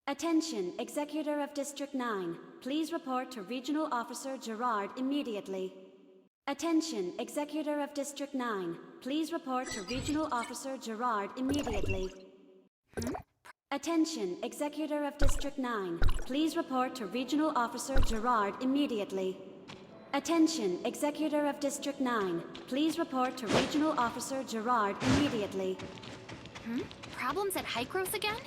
Attention, Executor of District 9. Please report to Regional Officer Gerard immediately. Attention, Executor of District 9. Please report to Regional Officer Gerard immediately. Attention, Executor of District 9. Please report to Regional Officer Gerard immediately. Attention, Executor of District 9. Please report to Regional Officer Gerard immediately. Problems at Hycros again?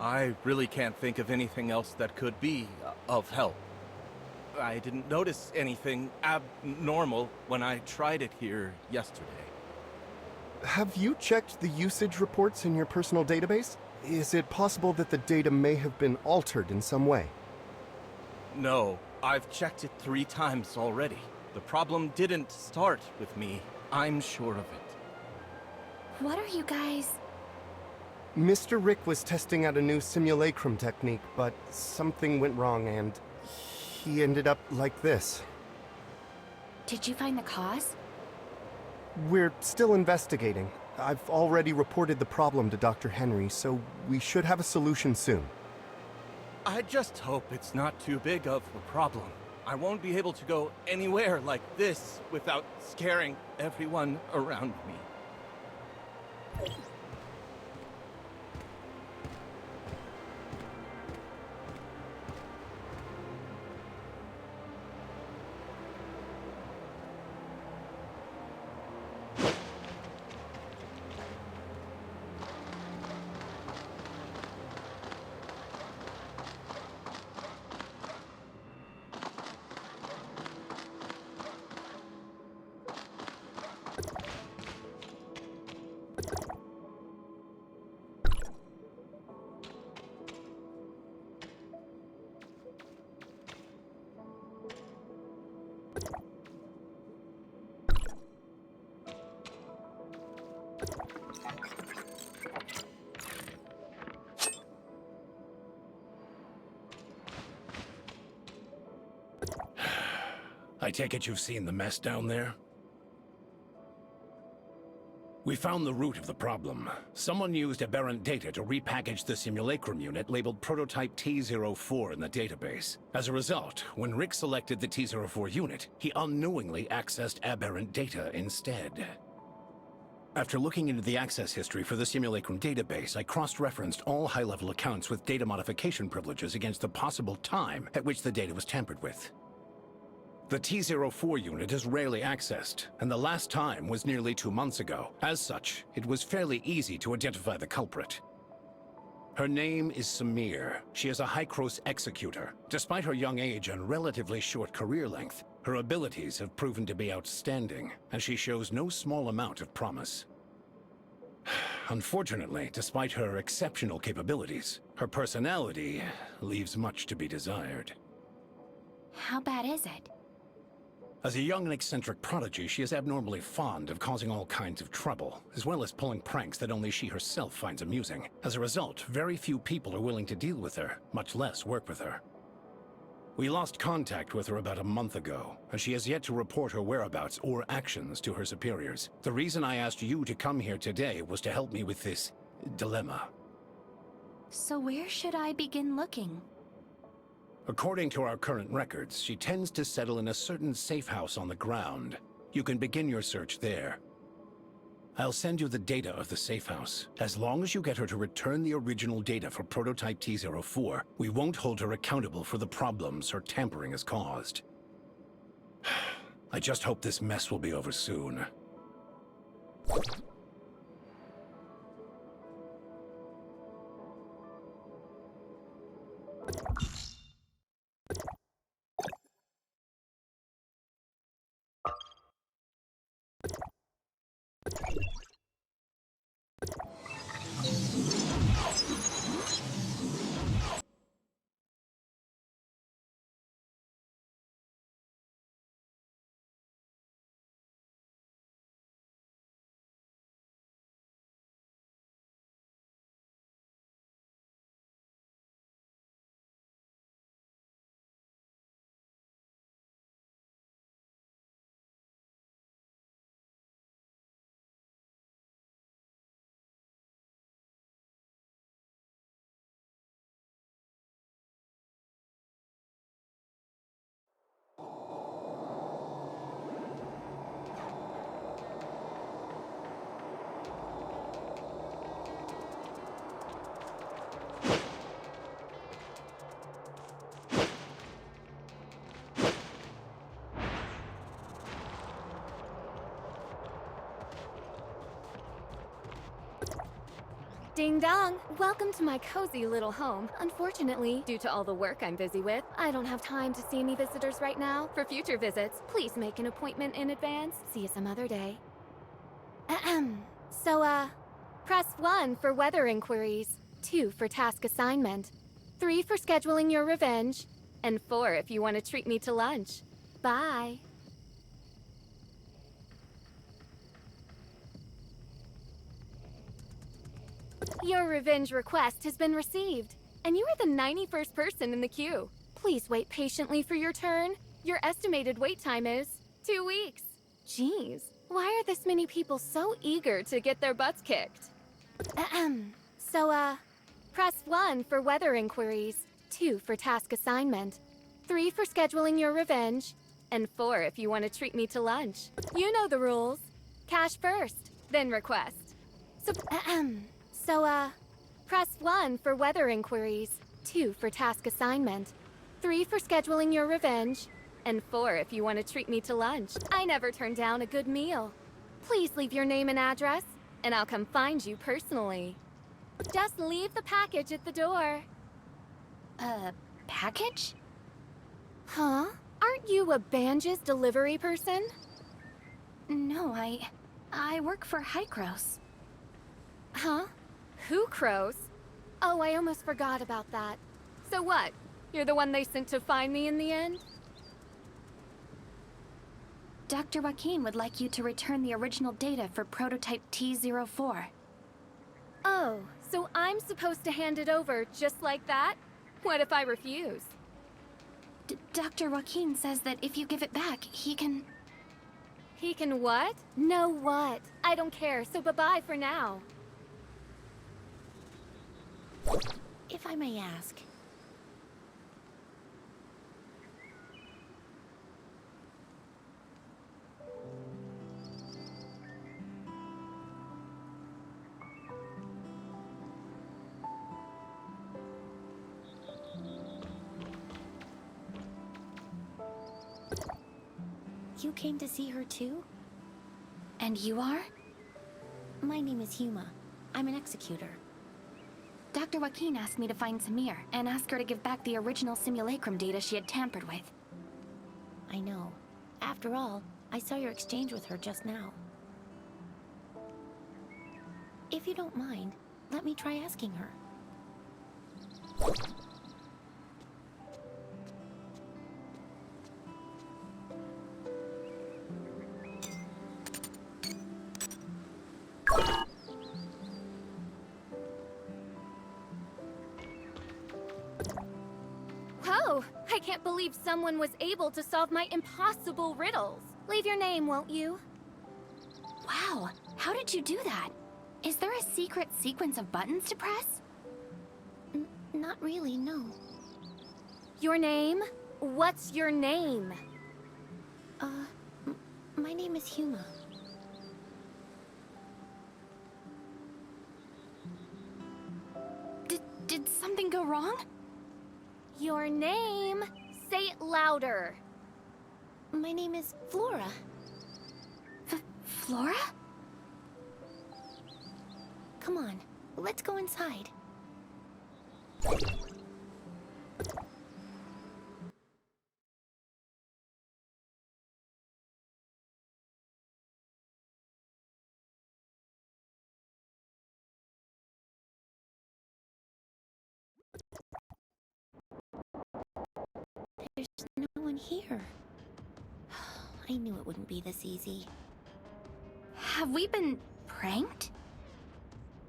I really can't think of anything else that could be of help. I didn't notice anything abnormal when I tried it here yesterday. Have you checked the usage reports in your personal database? Is it possible that the data may have been altered in some way? No, I've checked it 3 times already. The problem didn't start with me. I'm sure of it. What are you guys... Mr. Rick was testing out a new simulacrum technique, but something went wrong and he ended up like this. Did you find the cause? We're still investigating. I've already reported the problem to Dr. Henry, so we should have a solution soon. I just hope it's not too big of a problem. I won't be able to go anywhere like this without scaring everyone around me. I take it you've seen the mess down there? We found the root of the problem. Someone used aberrant data to repackage the Simulacrum unit labeled Prototype T04 in the database. As a result, when Rick selected the T04 unit, he unknowingly accessed aberrant data instead. After looking into the access history for the Simulacrum database, I cross-referenced all high-level accounts with data modification privileges against the possible time at which the data was tampered with. The T04 unit is rarely accessed, and the last time was nearly 2 months ago. As such, it was fairly easy to identify the culprit. Her name is Samir. She is a Hycros executor. Despite her young age and relatively short career length, her abilities have proven to be outstanding, and she shows no small amount of promise. Unfortunately, despite her exceptional capabilities, her personality leaves much to be desired. How bad is it? As a young and eccentric prodigy, she is abnormally fond of causing all kinds of trouble, as well as pulling pranks that only she herself finds amusing. As a result, very few people are willing to deal with her, much less work with her. We lost contact with her about a month ago, and she has yet to report her whereabouts or actions to her superiors. The reason I asked you to come here today was to help me with this dilemma. So where should I begin looking? According to our current records, she tends to settle in a certain safe house on the ground. You can begin your search there. I'll send you the data of the safe house. As long as you get her to return the original data for Prototype T04, we won't hold her accountable for the problems her tampering has caused. I just hope this mess will be over soon. Ding dong! Welcome to my cozy little home. Unfortunately, due to all the work I'm busy with, I don't have time to see any visitors right now. For future visits, please make an appointment in advance. See you some other day. Ahem. So, press 1 for weather inquiries, 2 for task assignment, 3 for scheduling your revenge, and 4 if you want to treat me to lunch. Bye. Your revenge request has been received, and you are the 91st person in the queue. Please wait patiently for your turn. Your estimated wait time is 2 weeks. Jeez, why are this many people so eager to get their butts kicked? Ahem. So, press 1 for weather inquiries, 2 for task assignment, 3 for scheduling your revenge, and 4 if you want to treat me to lunch. You know the rules. Cash first, then request. So, press 1 for weather inquiries, 2 for task assignment, 3 for scheduling your revenge, and 4 if you want to treat me to lunch. I never turn down a good meal. Please leave your name and address, and I'll come find you personally. Just leave the package at the door. Package? Huh? Aren't you a Banja's delivery person? No, I work for Hykros. Huh? Who crows? Oh, I almost forgot about that. So what? You're the one they sent to find me in the end? Dr. Joaquin would like you to return the original data for prototype T04. Oh, so I'm supposed to hand it over just like that? What if I refuse? Dr. Joaquin says that if you give it back, he can... He can what? No what? I don't care, so bye-bye for now. If I may ask. You came to see her too? And you are? My name is Huma. I'm an executor. Dr. Joaquin asked me to find Samir and ask her to give back the original simulacrum data she had tampered with. I know. After all, I saw your exchange with her just now. If you don't mind, let me try asking her. Whoa! I can't believe someone was able to solve my impossible riddles. Leave your name, won't you? Wow, how did you do that? Is there a secret sequence of buttons to press? Not really, no. Your name? What's your name? My name is Huma. Did something go wrong? Your name? Say it louder. My name is Flora. Flora? Come on, let's go inside. There's no one here. I knew it wouldn't be this easy. Have we been pranked?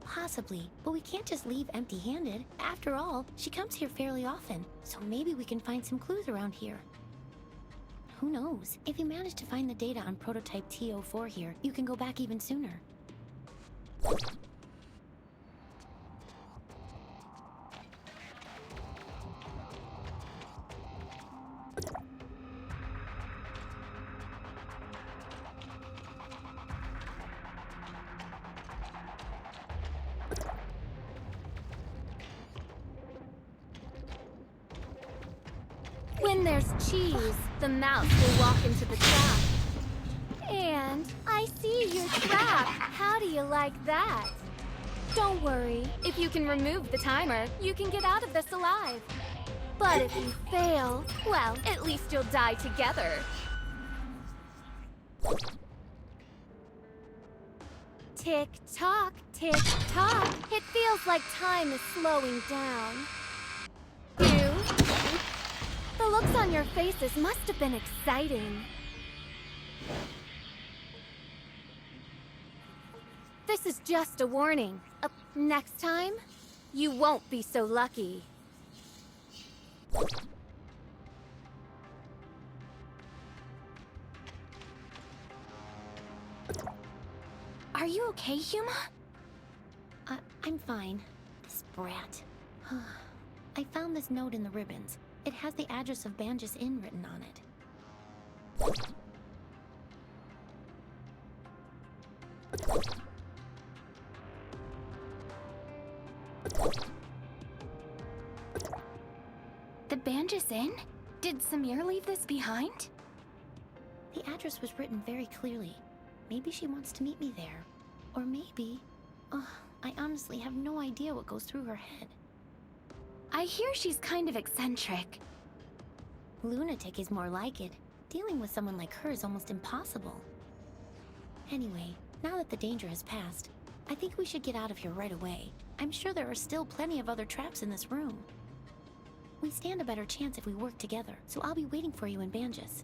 Possibly, but we can't just leave empty-handed. After all, she comes here fairly often, so maybe we can find some clues around here. Who knows? If you manage to find the data on prototype T04 here, you can go back even sooner. When there's cheese, the mouse will walk into the trap. And I see your trap. How do you like that? Don't worry. If you can remove the timer, you can get out of this alive. But if you fail, well, at least you'll die together. Tick-tock, tick-tock. It feels like time is slowing down. You? The looks on your faces must have been exciting. This is just a warning. Next time, you won't be so lucky. Are you okay, Huma? I'm fine. This brat. I found this note in the ribbons. It has the address of Banjus Inn written on it. The Banjus Inn? Did Samir leave this behind? The address was written very clearly. Maybe she wants to meet me there. Or maybe... I honestly have no idea what goes through her head. I hear she's kind of eccentric. Lunatic is more like it. Dealing with someone like her is almost impossible. Anyway, now that the danger has passed, I think we should get out of here right away. I'm sure there are still plenty of other traps in this room. We stand a better chance if we work together, so I'll be waiting for you in Banjus.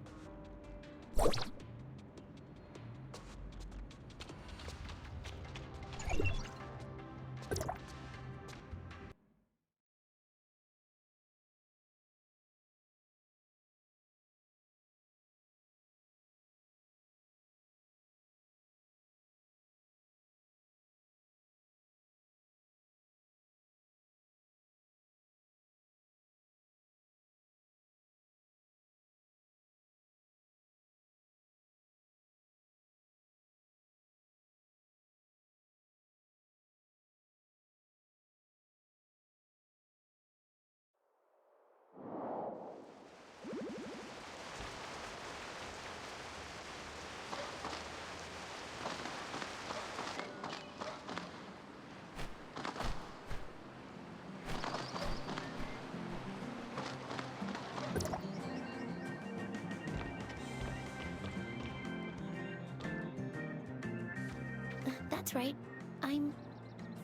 That's right. I'm...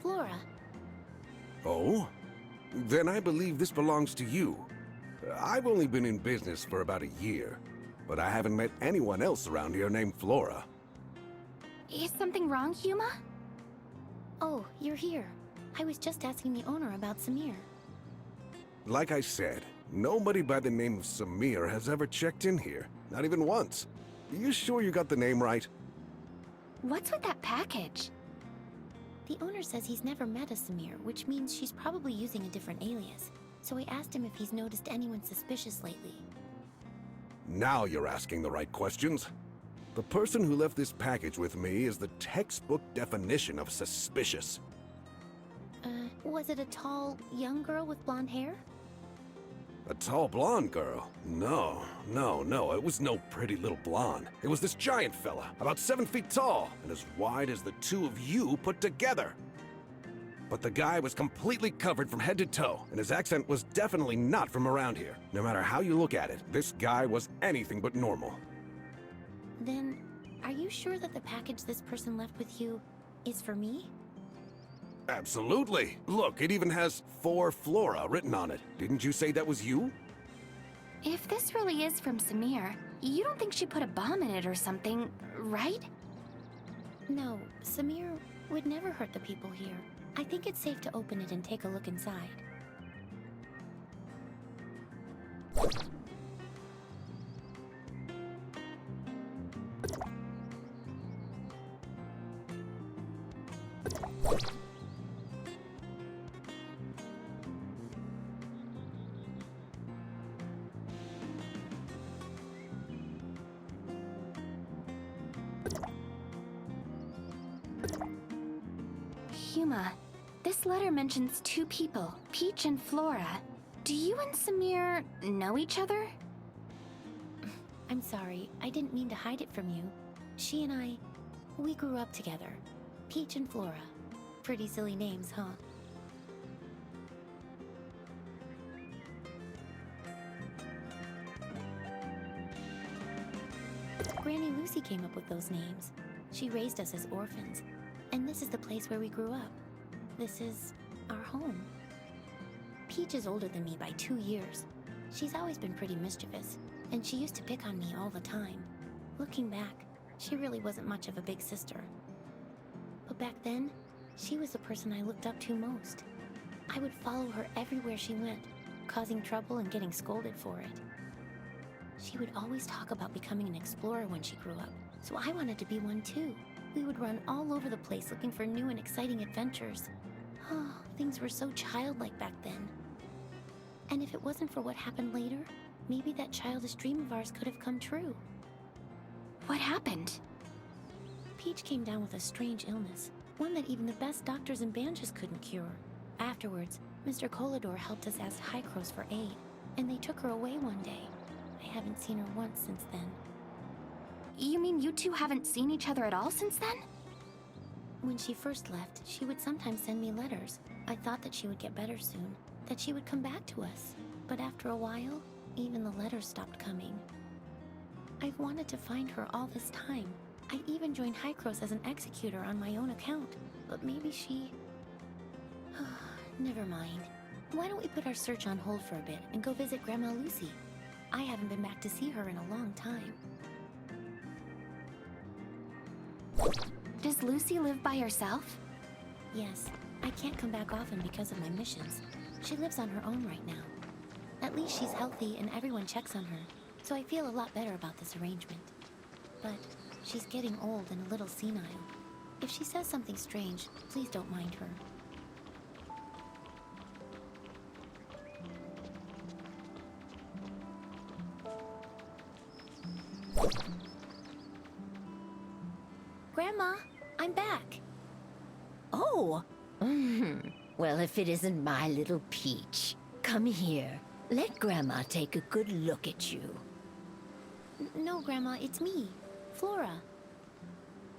Flora. Oh? Then I believe this belongs to you. I've only been in business for about a year, but I haven't met anyone else around here named Flora. Is something wrong, Huma? Oh, you're here. I was just asking the owner about Samir. Like I said, nobody by the name of Samir has ever checked in here. Not even once. Are you sure you got the name right? What's with that package? The owner says he's never met a Samir, which means she's probably using a different alias. So I asked him if he's noticed anyone suspicious lately. Now you're asking the right questions. The person who left this package with me is the textbook definition of suspicious. Was it a tall, young girl with blonde hair? A tall blonde girl? No, it was no pretty little blonde. It was this giant fella, about 7 feet tall, and as wide as the two of you put together. But the guy was completely covered from head to toe, and his accent was definitely not from around here. No matter how you look at it, this guy was anything but normal. Then, are you sure that the package this person left with you is for me? Absolutely. Look, it even has "For Flora" written on it. Didn't you say that was you? If this really is from Samir, you don't think she put a bomb in it or something, right? No, Samir would never hurt the people here. I think it's safe to open it and take a look inside. Huma, this letter mentions two people, Peach and Flora. Do you and Samir know each other? I'm sorry, I didn't mean to hide it from you. She and I, we grew up together. Peach and Flora. Pretty silly names, huh? Granny Lucy came up with those names. She raised us as orphans, and this is the place where we grew up. This is our home. Peach is older than me by 2 years. She's always been pretty mischievous, and she used to pick on me all the time. Looking back, she really wasn't much of a big sister. But back then, she was the person I looked up to most. I would follow her everywhere she went, causing trouble and getting scolded for it. She would always talk about becoming an explorer when she grew up, so I wanted to be one too. We would run all over the place looking for new and exciting adventures. Oh, things were so childlike back then. And if it wasn't for what happened later, maybe that childish dream of ours could have come true. What happened? Peach came down with a strange illness, one that even the best doctors and bandages couldn't cure. Afterwards, Mr. Colador helped us ask Hycros for aid, and they took her away one day. I haven't seen her once since then. You mean you two haven't seen each other at all since then? When she first left, she would sometimes send me letters. I thought that she would get better soon, that she would come back to us. But after a while, even the letters stopped coming. I've wanted to find her all this time. I even joined Hycros as an executor on my own account, but maybe she... Never mind. Why don't we put our search on hold for a bit and go visit Grandma Lucy? I haven't been back to see her in a long time. Does Lucy live by herself? Yes, I can't come back often because of my missions. She lives on her own right now. At least she's healthy and everyone checks on her, so I feel a lot better about this arrangement. But she's getting old and a little senile. If she says something strange, please don't mind her. Grandma, I'm back. Oh, well, if it isn't my little Peach. Come here. Let Grandma take a good look at you. No, Grandma, it's me, Flora.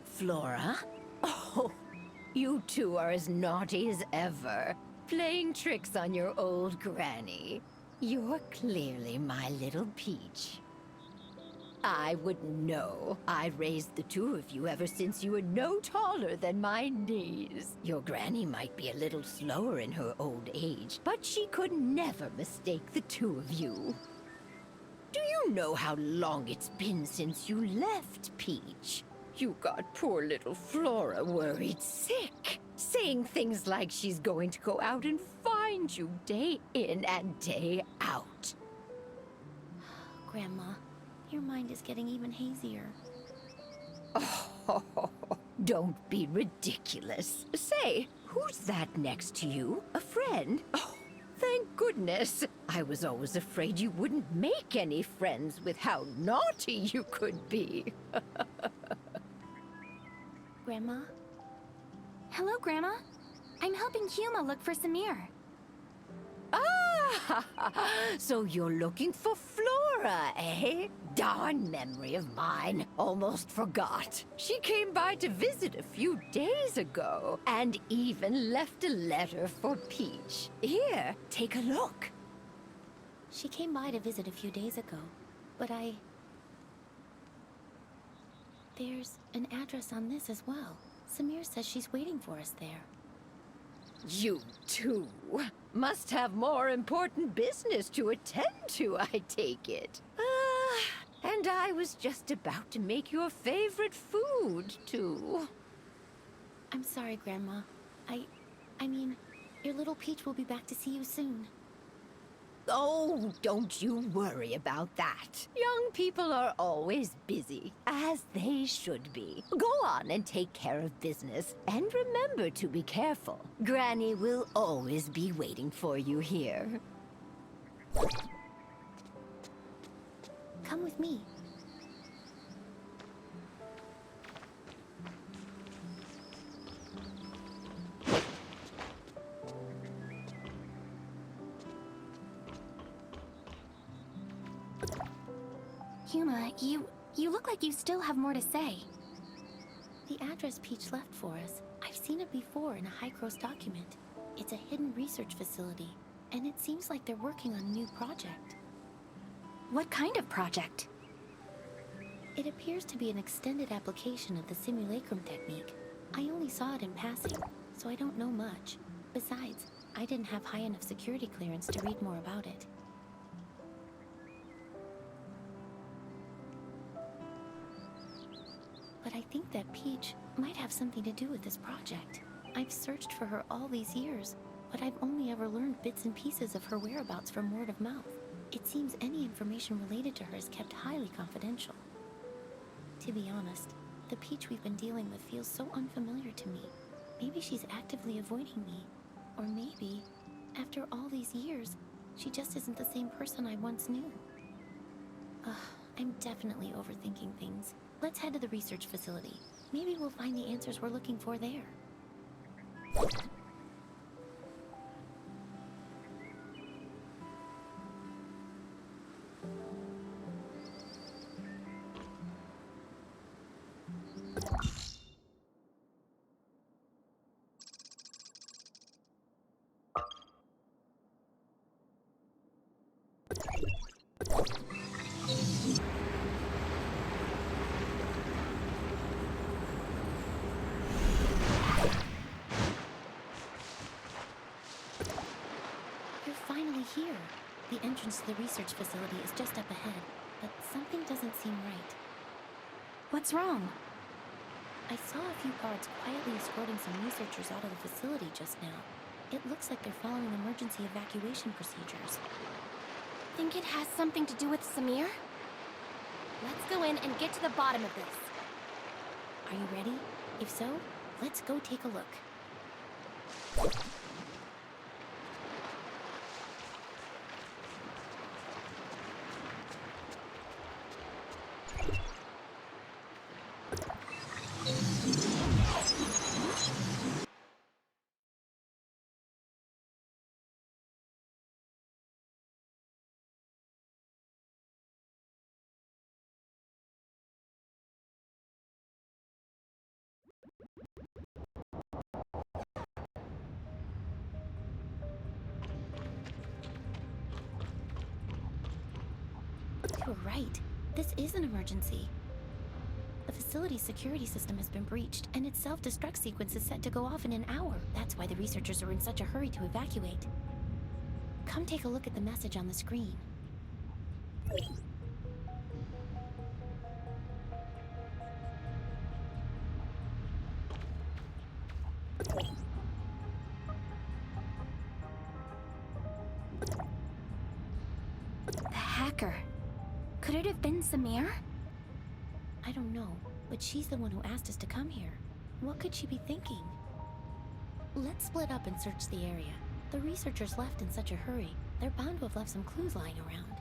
Flora? Oh, you two are as naughty as ever, playing tricks on your old granny. You're clearly my little Peach. I wouldn't know. I raised the two of you ever since you were no taller than my knees. Your granny might be a little slower in her old age, but she could never mistake the two of you. Do you know how long it's been since you left, Peach? You got poor little Flora worried sick, saying things like she's going to go out and find you day in and day out. Grandma, your mind is getting even hazier. Oh, don't be ridiculous. Say, who's that next to you? A friend? Oh, thank goodness. I was always afraid you wouldn't make any friends with how naughty you could be. Grandma? Hello, Grandma. I'm helping Huma look for Samir. Ah, so you're looking for Flora, eh? Darn memory of mine. Almost forgot. She came by to visit a few days ago, and even left a letter for Peach. Here, take a look. She came by to visit a few days ago, but There's an address on this as well. Samir says she's waiting for us there. You two must have more important business to attend to, I take it. And I was just about to make your favorite food, too. I'm sorry, Grandma. I mean, your little Peach will be back to see you soon. Oh, don't you worry about that. Young people are always busy, as they should be. Go on and take care of business, and remember to be careful. Granny will always be waiting for you here. Come with me. Huma, you look like you still have more to say. The address Peach left for us, I've seen it before in a High-Gross document. It's a hidden research facility, and it seems like they're working on a new project. What kind of project? It appears to be an extended application of the simulacrum technique. I only saw it in passing, so I don't know much. Besides, I didn't have high enough security clearance to read more about it. But I think that Peach might have something to do with this project. I've searched for her all these years, but I've only ever learned bits and pieces of her whereabouts from word of mouth. It seems any information related to her is kept highly confidential. To be honest, the Peach we've been dealing with feels so unfamiliar to me. Maybe she's actively avoiding me. Or maybe, after all these years, she just isn't the same person I once knew. Ugh, I'm definitely overthinking things. Let's head to the research facility. Maybe we'll find the answers we're looking for there. You're finally here. The entrance to the research facility is just up ahead, but something doesn't seem right. What's wrong? I saw a few guards quietly escorting some researchers out of the facility just now. It looks like they're following emergency evacuation procedures. Think it has something to do with Samir? Let's go in and get to the bottom of this. Are you ready? If so, let's go take a look. You were right. This is an emergency. The facility's security system has been breached, and its self-destruct sequence is set to go off in an hour. That's why the researchers are in such a hurry to evacuate. Come take a look at the message on the screen. The hacker. Could it have been Samir? I don't know, but she's the one who asked us to come here. What could she be thinking? Let's split up and search the area. The researchers left in such a hurry, they're bound to have left some clues lying around.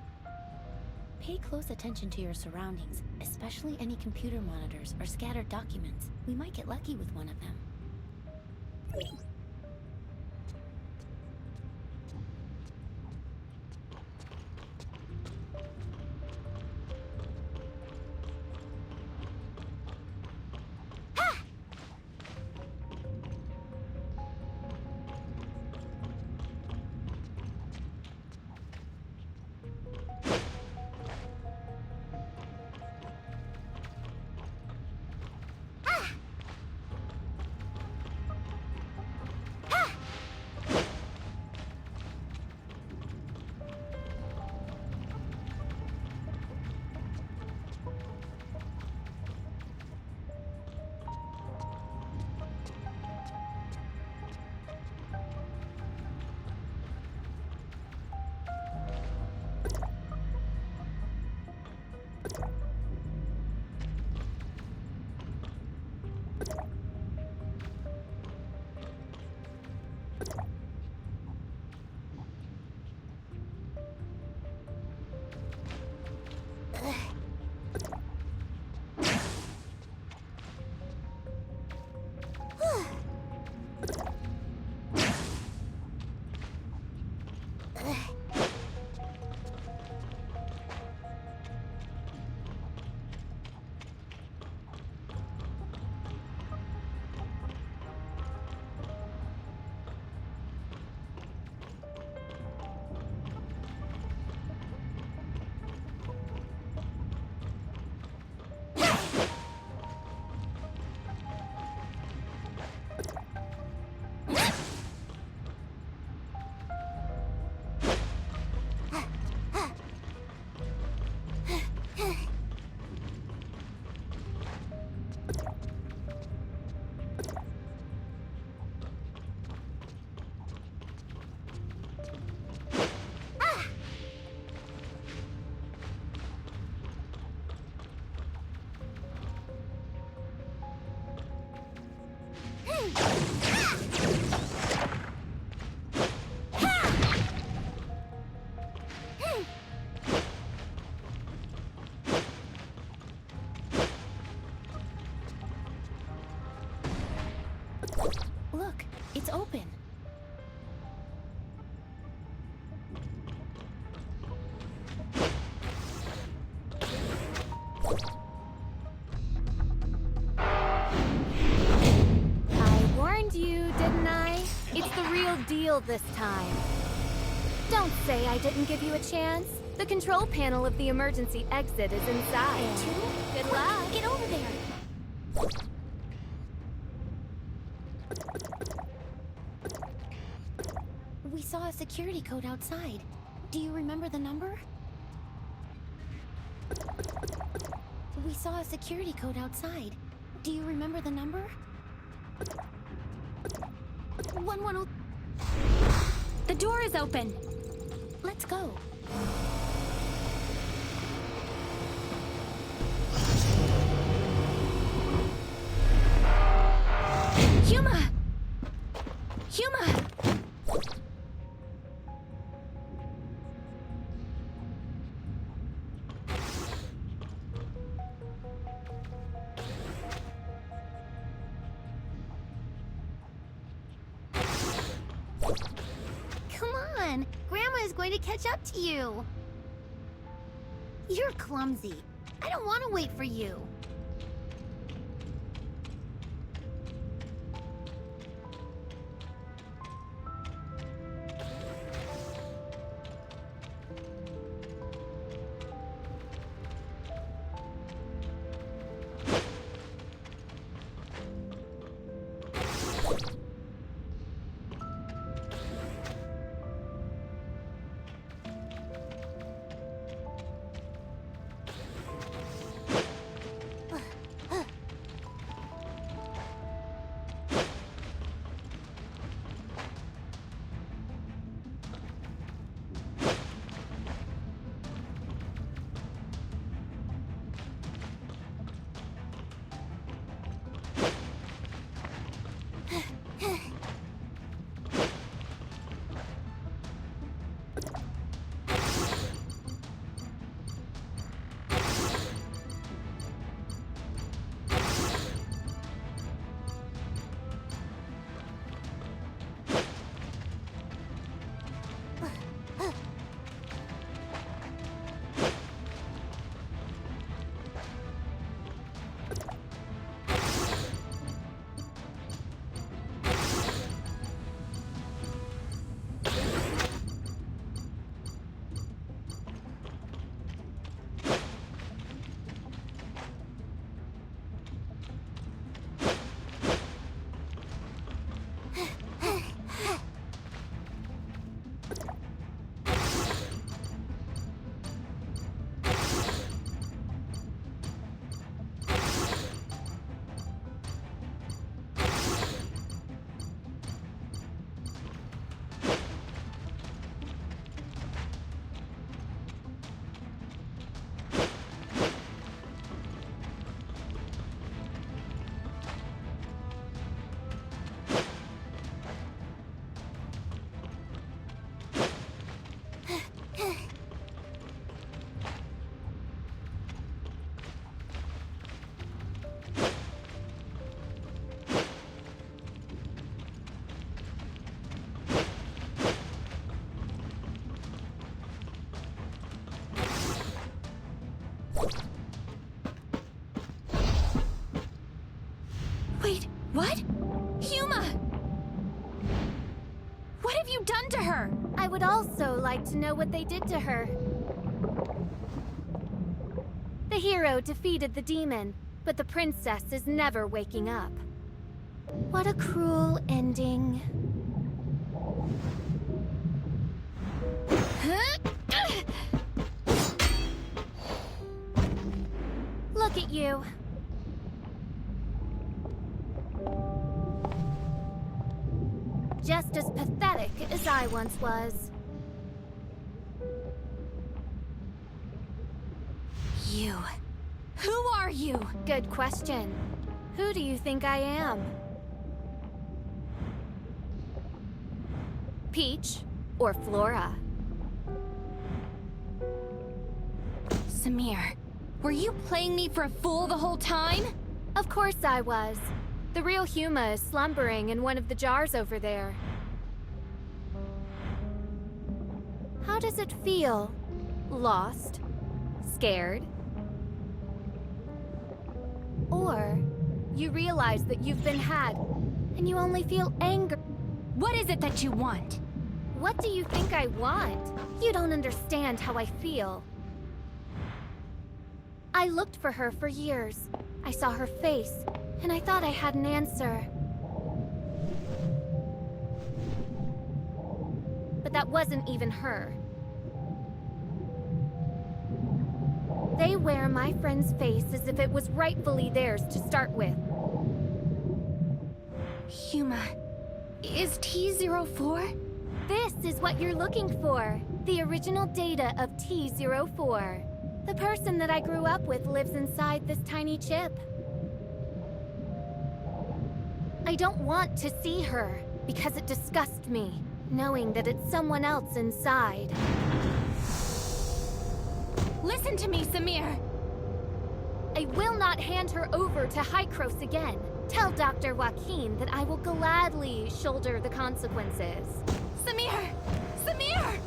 Pay close attention to your surroundings, especially any computer monitors or scattered documents. We might get lucky with one of them. Look, it's open. I warned you, didn't I? It's the real deal this time. Don't say I didn't give you a chance. The control panel of the emergency exit is inside. Good luck. Get over there. We saw a security code outside. Do you remember the number? We saw a security code outside. Do you remember the number? 110. The door is open. Let's go. Huma! Huma! Come on! Grandma is going to catch up to you! You're clumsy. I don't want to wait for you. Wait, what? Huma! What have you done to her? I would also like to know what they did to her. The hero defeated the demon, but the princess is never waking up. What a cruel ending. Look at you. Just as pathetic as I once was. You. Who are you? Good question. Who do you think I am? Peach or Flora? Samir, were you playing me for a fool the whole time? Of course I was. The real Huma is slumbering in one of the jars over there. How does it feel? Lost? Scared? Or you realize that you've been had, and you only feel anger. What is it that you want? What do you think I want? You don't understand how I feel. I looked for her for years. I saw her face, and I thought I had an answer. But that wasn't even her. They wear my friend's face as if it was rightfully theirs to start with. Huma, is T04? This is what you're looking for. The original data of T04. The person that I grew up with lives inside this tiny chip. I don't want to see her, because it disgusts me, knowing that it's someone else inside. Listen to me, Samir! I will not hand her over to Hykros again. Tell Dr. Joaquin that I will gladly shoulder the consequences. Samir! Samir!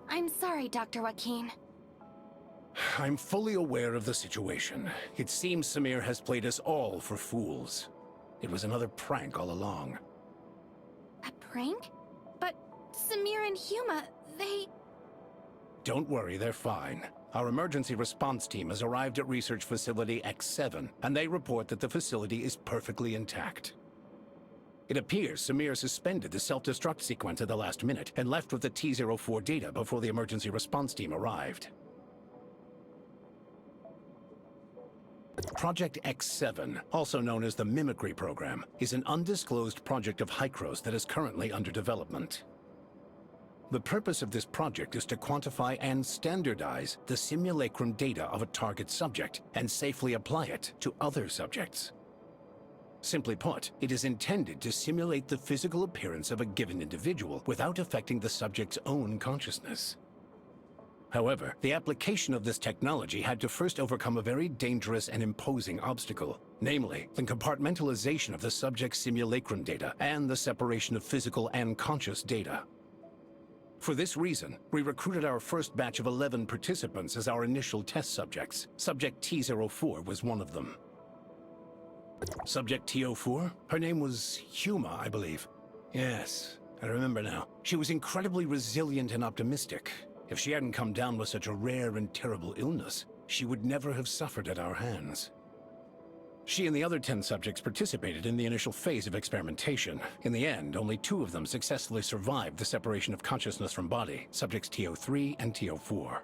I'm sorry, Dr. Joaquin. I'm fully aware of the situation. It seems Samir has played us all for fools. It was another prank all along. A prank? But Samir and Huma, they... Don't worry, they're fine. Our emergency response team has arrived at Research Facility X7, and they report that the facility is perfectly intact. It appears Samir suspended the self-destruct sequence at the last minute and left with the T04 data before the emergency response team arrived. Project X7, also known as the Mimicry Program, is an undisclosed project of Hykros that is currently under development. The purpose of this project is to quantify and standardize the simulacrum data of a target subject and safely apply it to other subjects. Simply put, it is intended to simulate the physical appearance of a given individual without affecting the subject's own consciousness. However, the application of this technology had to first overcome a very dangerous and imposing obstacle, namely, the compartmentalization of the subject's simulacrum data and the separation of physical and conscious data. For this reason, we recruited our first batch of 11 participants as our initial test subjects. Subject T04 was one of them. Subject T04? Her name was Huma, I believe. Yes, I remember now. She was incredibly resilient and optimistic. If she hadn't come down with such a rare and terrible illness, she would never have suffered at our hands. She and the other 10 subjects participated in the initial phase of experimentation. In the end, only 2 of them successfully survived the separation of consciousness from body, subjects T03 and T04.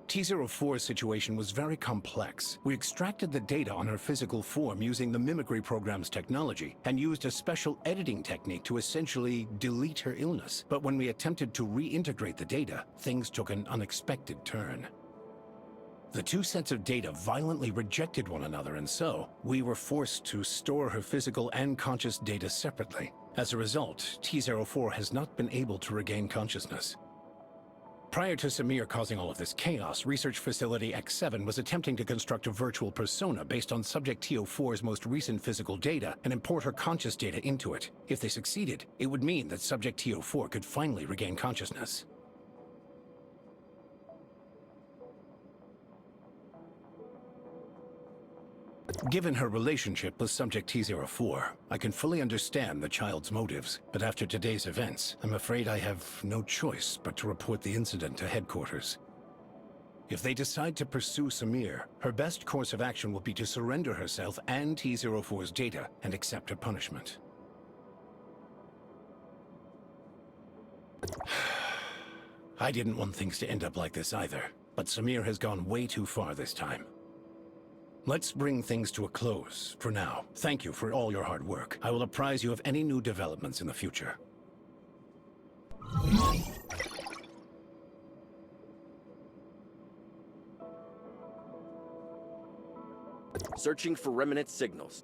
T04's situation was very complex. We extracted the data on her physical form using the Mimicry Program's technology and used a special editing technique to essentially delete her illness. But when we attempted to reintegrate the data, things took an unexpected turn. The 2 sets of data violently rejected one another, and so we were forced to store her physical and conscious data separately. As a result, T04 has not been able to regain consciousness. Prior to Samir causing all of this chaos, Research Facility X7 was attempting to construct a virtual persona based on Subject T04's most recent physical data and import her conscious data into it. If they succeeded, it would mean that Subject T04 could finally regain consciousness. Given her relationship with Subject T-04, I can fully understand the child's motives, but after today's events, I'm afraid I have no choice but to report the incident to headquarters. If they decide to pursue Samir, her best course of action will be to surrender herself and T-04's data and accept her punishment. I didn't want things to end up like this either, but Samir has gone way too far this time. Let's bring things to a close for now. Thank you for all your hard work. I will apprise you of any new developments in the future. Searching for remnant signals.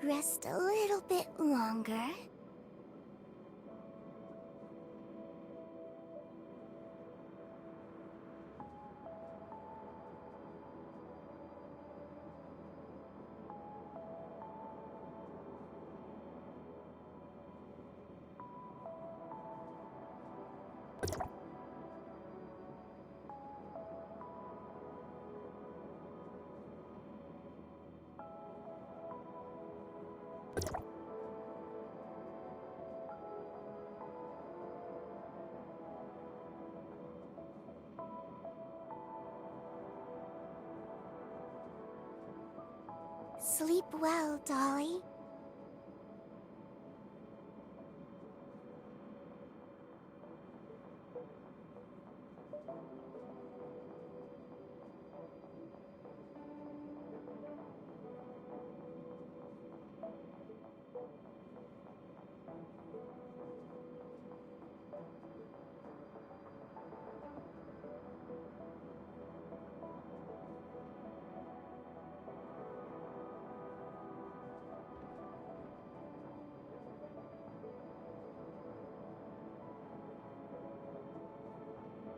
Rest a little bit longer. Sleep well, Dolly.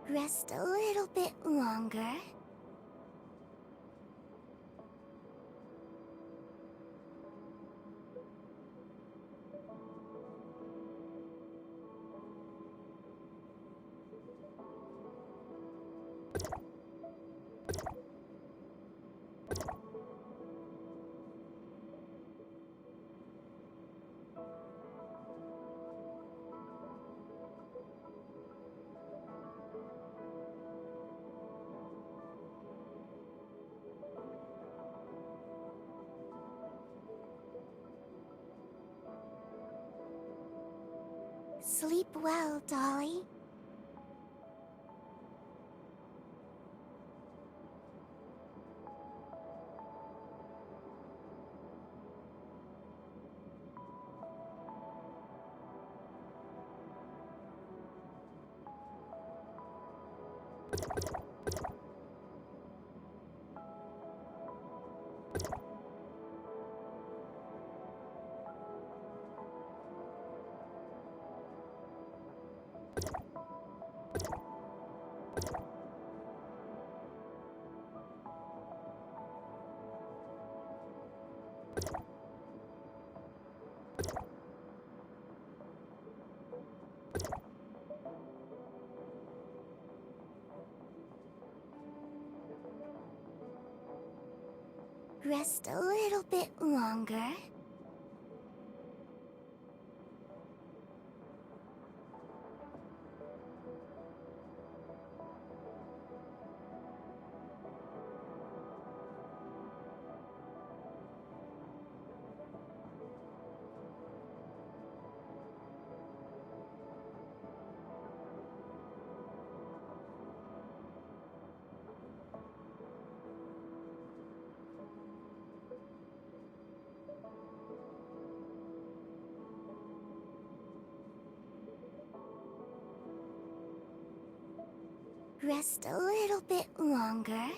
Rest a little bit longer. Sleep well, Dolly. Rest a little bit longer. Rest a little bit longer.